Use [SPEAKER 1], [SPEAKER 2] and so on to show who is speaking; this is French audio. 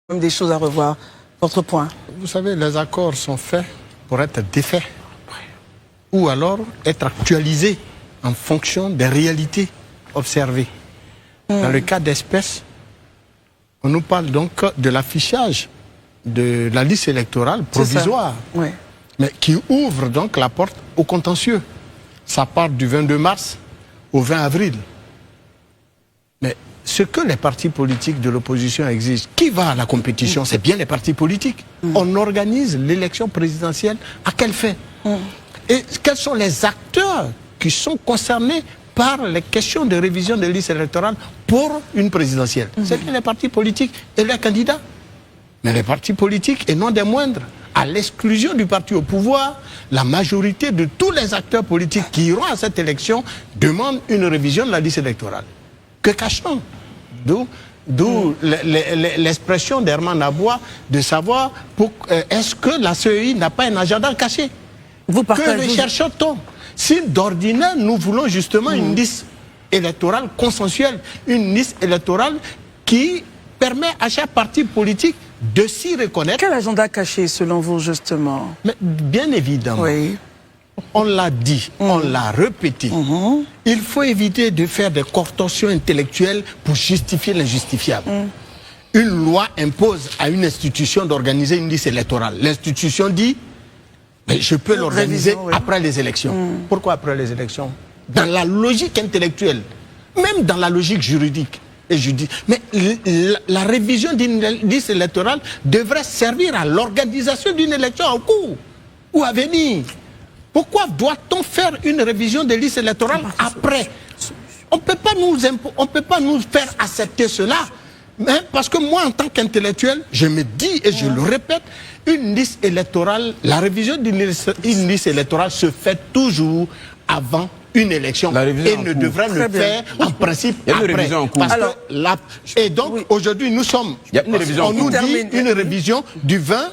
[SPEAKER 1] Des choses à revoir. Votre point.
[SPEAKER 2] Vous savez, les accords sont faits pour être défaits ou alors être actualisés en fonction des réalités observées. Dans le cas d'espèce, on nous parle donc de l'affichage de la liste électorale provisoire,
[SPEAKER 1] Oui.
[SPEAKER 2] mais qui ouvre donc la porte au contentieux. Ça part du 22 mars au 20 avril. Mais ce que les partis politiques de l'opposition exigent, qui va à la compétition? C'est bien les partis politiques. On organise l'élection présidentielle à quelle fin? Et quels sont les acteurs qui sont concernés par les questions de révision de liste électorale pour une présidentielle? C'est bien les partis politiques et les candidats. Mais les partis politiques, et non des moindres, à l'exclusion du parti au pouvoir, la majorité de tous les acteurs politiques qui iront à cette élection demandent une révision de la liste électorale. Que cache-t-on? D'où l'expression d'Herman Aboua de savoir est-ce que la CEI n'a pas un agenda caché? Que recherche-t-on? Si d'ordinaire nous voulons justement une liste électorale consensuelle, une liste électorale qui permet à chaque parti politique de s'y reconnaître.
[SPEAKER 1] Quel agenda caché selon vous justement?
[SPEAKER 2] Mais bien évidemment.
[SPEAKER 1] Oui.
[SPEAKER 2] On l'a dit, on l'a répété. Il faut éviter de faire des contorsions intellectuelles pour justifier l'injustifiable. Une loi impose à une institution d'organiser une liste électorale. L'institution dit, mais je peux l'organiser après les élections. Pourquoi après les élections? Dans la logique intellectuelle, même dans la logique juridique. Et je dis, mais la révision d'une liste électorale devrait servir à l'organisation d'une élection en cours ou à venir. Pourquoi doit-on faire une révision des listes électorales après? On ne peut pas nous faire accepter cela. Mais parce que moi, en tant qu'intellectuel, je me dis et je le répète, une liste électorale, la révision d'une liste électorale se fait toujours avant une élection et ne devrait le faire en principe après. Et donc aujourd'hui nous sommes, on nous dit une révision du 20